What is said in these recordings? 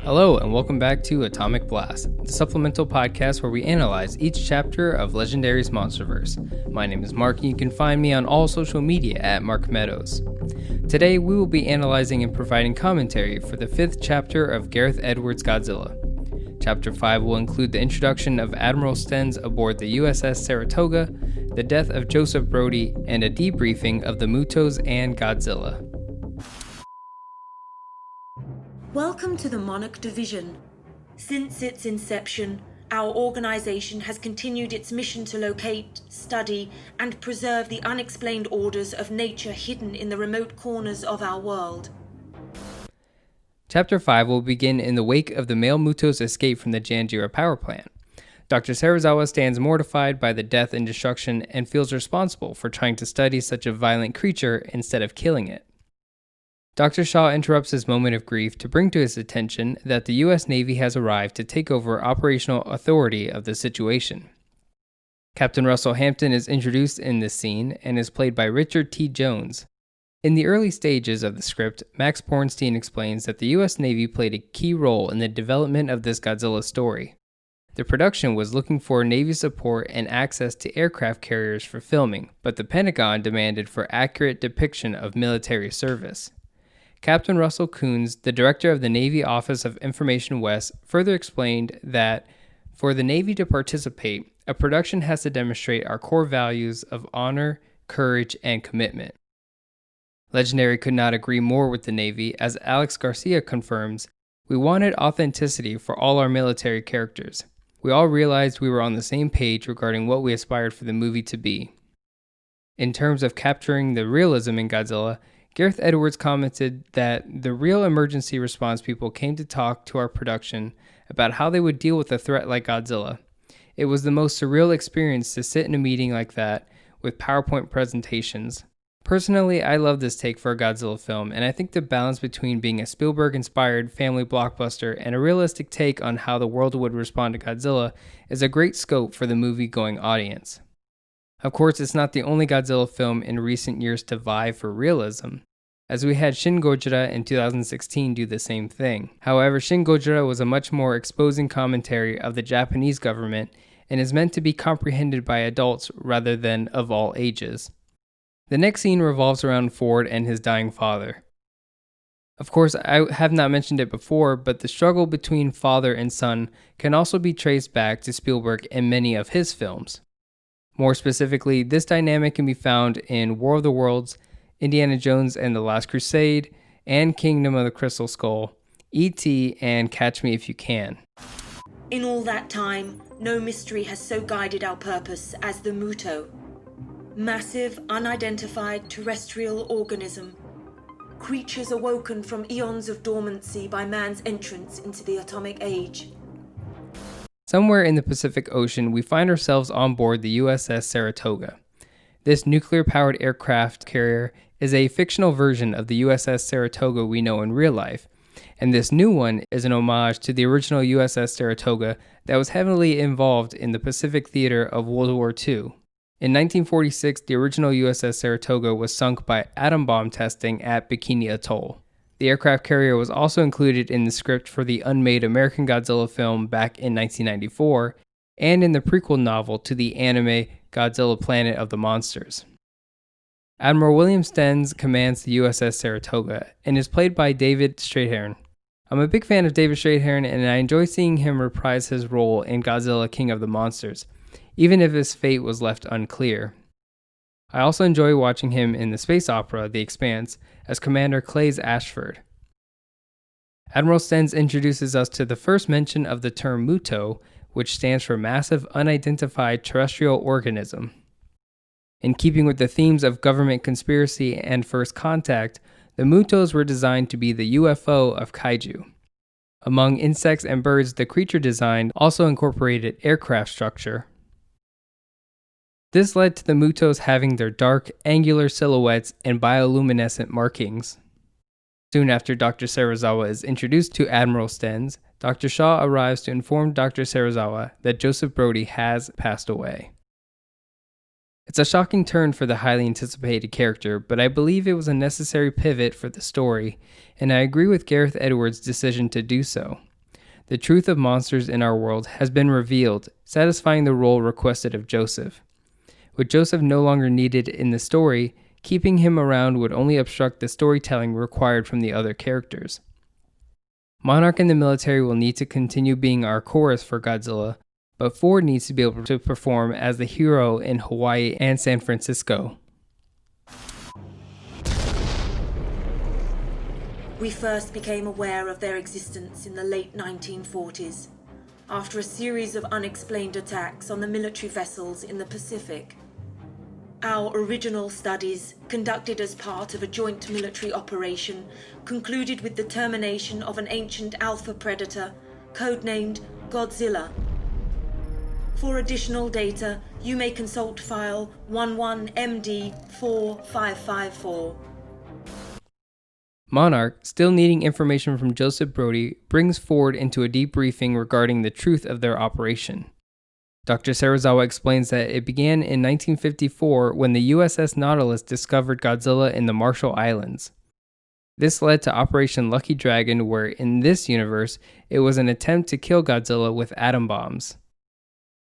Hello, and welcome back to Atomic Blast, the supplemental podcast where we analyze each chapter of Legendary's MonsterVerse. My name is Mark, and you can find me on all social media at Mark Meadows. Today, we will be analyzing and providing commentary for the 5th chapter of Gareth Edwards' Godzilla. Chapter 5 will include the introduction of Admiral Stenz aboard the U.S.S. Saratoga, the death of Joseph Brody, and a debriefing of the MUTOs and Godzilla. Welcome to the Monarch Division. Since its inception, our organization has continued its mission to locate, study, and preserve the unexplained orders of nature hidden in the remote corners of our world. Chapter 5 will begin in the wake of the male MUTO's escape from the Janjira power plant. Dr. Saratoga stands mortified by the death and destruction and feels responsible for trying to study such a violent creature instead of killing it. Dr. Shaw interrupts his moment of grief to bring to his attention that the U.S. Navy has arrived to take over operational authority of the situation. Captain Russell Hampton is introduced in this scene and is played by Richard T. Jones. In the early stages of the script, Max Bornstein explains that the U.S. Navy played a key role in the development of this Godzilla story. The production was looking for Navy support and access to aircraft carriers for filming, but the Pentagon demanded for accurate depiction of military service. Captain Russell Coons, the director of the Navy Office of Information West, further explained that for the Navy to participate, a production has to demonstrate our core values of honor, courage, and commitment. Legendary could not agree more with the Navy, as Alex Garcia confirms, "We wanted authenticity for all our military characters. We all realized we were on the same page regarding what we aspired for the movie to be." In terms of capturing the realism in Godzilla, Gareth Edwards commented that the real emergency response people came to talk to our production about how they would deal with a threat like Godzilla. It was the most surreal experience to sit in a meeting like that with PowerPoint presentations. Personally, I love this take for a Godzilla film, and I think the balance between being a Spielberg-inspired family blockbuster and a realistic take on how the world would respond to Godzilla is a great scope for the movie-going audience. Of course, it's not the only Godzilla film in recent years to vie for realism, as we had Shin Gojira in 2016 do the same thing. However, Shin Gojira was a much more exposing commentary of the Japanese government and is meant to be comprehended by adults rather than of all ages. The next scene revolves around Ford and his dying father. Of course, I have not mentioned it before, but the struggle between father and son can also be traced back to Spielberg in many of his films. More specifically, this dynamic can be found in War of the Worlds, Indiana Jones and the Last Crusade, and Kingdom of the Crystal Skull, E.T., and Catch Me If You Can. In all that time, no mystery has so guided our purpose as the MUTO. Massive, unidentified terrestrial organism. Creatures awoken from eons of dormancy by man's entrance into the atomic age. Somewhere in the Pacific Ocean, we find ourselves on board the U.S.S. Saratoga. This nuclear-powered aircraft carrier is a fictional version of the U.S.S. Saratoga we know in real life, and this new one is an homage to the original U.S.S. Saratoga that was heavily involved in the Pacific theater of World War II. In 1946, the original U.S.S. Saratoga was sunk by atom bomb testing at Bikini Atoll. The aircraft carrier was also included in the script for the unmade American Godzilla film back in 1994, and in the prequel novel to the anime Godzilla Planet of the Monsters. Admiral William Stenz commands the USS Saratoga and is played by David Strathairn. I'm a big fan of David Strathairn, and I enjoy seeing him reprise his role in Godzilla King of the Monsters, even if his fate was left unclear. I also enjoy watching him in the space opera The Expanse as Commander Claes Ashford. Admiral Stenz introduces us to the first mention of the term MUTO, which stands for Massive Unidentified Terrestrial Organism. In keeping with the themes of government conspiracy and first contact, the MUTOs were designed to be the UFO of kaiju. Among insects and birds, the creature design also incorporated aircraft structure. This led to the MUTOs having their dark, angular silhouettes and bioluminescent markings. Soon after Dr. Saratoga is introduced to Admiral Stenz, Dr. Shaw arrives to inform Dr. Saratoga that Joseph Brody has passed away. It's a shocking turn for the highly anticipated character, but I believe it was a necessary pivot for the story, and I agree with Gareth Edwards' decision to do so. The truth of monsters in our world has been revealed, satisfying the role requested of Joseph. With Joseph no longer needed in the story, keeping him around would only obstruct the storytelling required from the other characters. Monarch and the military will need to continue being our chorus for Godzilla, but Ford needs to be able to perform as the hero in Hawaii and San Francisco. We first became aware of their existence in the late 1940s, after a series of unexplained attacks on the military vessels in the Pacific. Our original studies, conducted as part of a joint military operation, concluded with the termination of an ancient alpha predator, codenamed Godzilla. For additional data, you may consult file 11MD4554. Monarch, still needing information from Joseph Brody, brings Ford into a debriefing regarding the truth of their operation. Dr. Serizawa explains that it began in 1954 when the U.S.S. Nautilus discovered Godzilla in the Marshall Islands. This led to Operation Lucky Dragon, where in this universe, it was an attempt to kill Godzilla with atom bombs.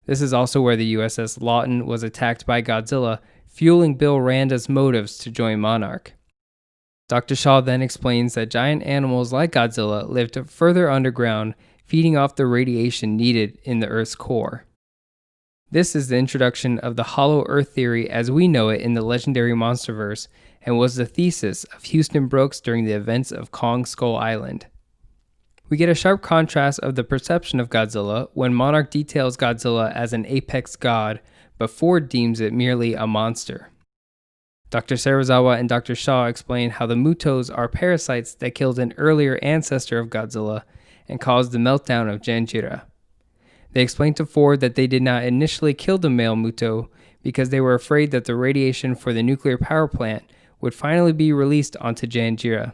This is also where the U.S.S. Lawton was attacked by Godzilla, fueling Bill Randa's motives to join Monarch. Dr. Shaw then explains that giant animals like Godzilla lived further underground, feeding off the radiation needed in the Earth's core. This is the introduction of the Hollow Earth theory as we know it in the legendary MonsterVerse, and was the thesis of Houston Brooks during the events of Kong Skull Island. We get a sharp contrast of the perception of Godzilla when Monarch details Godzilla as an apex god, but Ford deems it merely a monster. Dr. Serizawa and Dr. Shaw explain how the MUTOs are parasites that killed an earlier ancestor of Godzilla and caused the meltdown of Janjira. They explained to Ford that they did not initially kill the male MUTO because they were afraid that the radiation for the nuclear power plant would finally be released onto Janjira.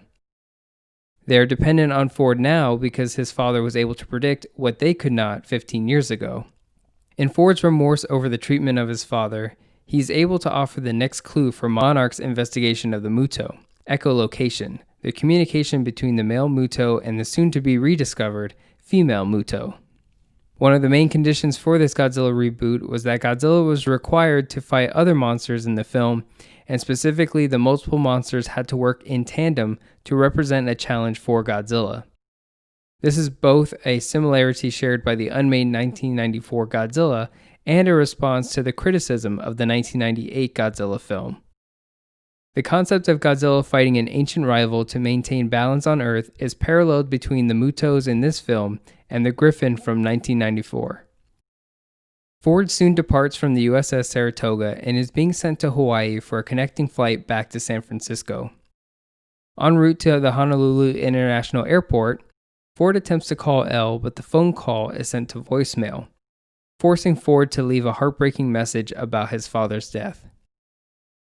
They are dependent on Ford now because his father was able to predict what they could not 15 years ago. In Ford's remorse over the treatment of his father, he's able to offer the next clue for Monarch's investigation of the MUTO, echolocation, the communication between the male MUTO and the soon-to-be rediscovered female MUTO. One of the main conditions for this Godzilla reboot was that Godzilla was required to fight other monsters in the film, and specifically the multiple monsters had to work in tandem to represent a challenge for Godzilla. This is both a similarity shared by the unmade 1994 Godzilla and a response to the criticism of the 1998 Godzilla film. The concept of Godzilla fighting an ancient rival to maintain balance on Earth is paralleled between the MUTOs in this film and the Griffin from 1994. Ford soon departs from the U.S.S. Saratoga and is being sent to Hawaii for a connecting flight back to San Francisco. En route to the Honolulu International Airport, Ford attempts to call Elle, but the phone call is sent to voicemail, forcing Ford to leave a heartbreaking message about his father's death.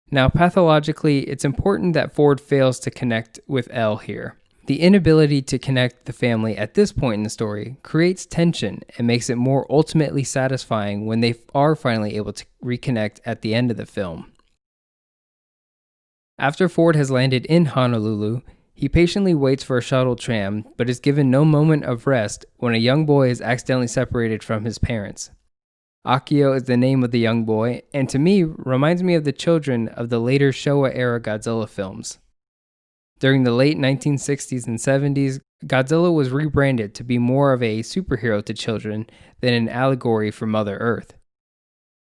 Now, pathologically, it's important that Ford fails to connect with Elle here. The inability to connect the family at this point in the story creates tension and makes it more ultimately satisfying when they are finally able to reconnect at the end of the film. After Ford has landed in Honolulu, he patiently waits for a shuttle tram, but is given no moment of rest when a young boy is accidentally separated from his parents. Akio is the name of the young boy, and to me reminds me of the children of the later Showa-era Godzilla films. During the late 1960s and 70s, Godzilla was rebranded to be more of a superhero to children than an allegory for Mother Earth.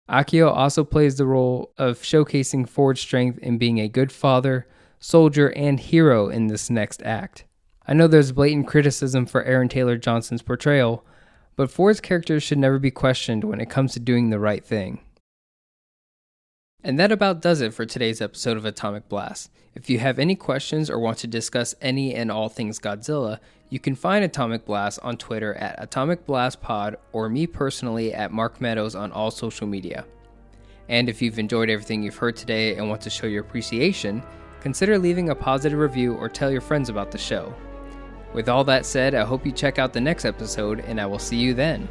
Akio also plays the role of showcasing Ford's strength in being a good father, soldier, and hero in this next act. I know there's blatant criticism for Aaron Taylor Johnson's portrayal, but Ford's character should never be questioned when it comes to doing the right thing. And that about does it for today's episode of Atomic Blast. If you have any questions or want to discuss any and all things Godzilla, you can find Atomic Blast on Twitter at Atomic Blast Pod or me personally at Mark Meadows on all social media. And if you've enjoyed everything you've heard today and want to show your appreciation, consider leaving a positive review or tell your friends about the show. With all that said, I hope you check out the next episode, and I will see you then.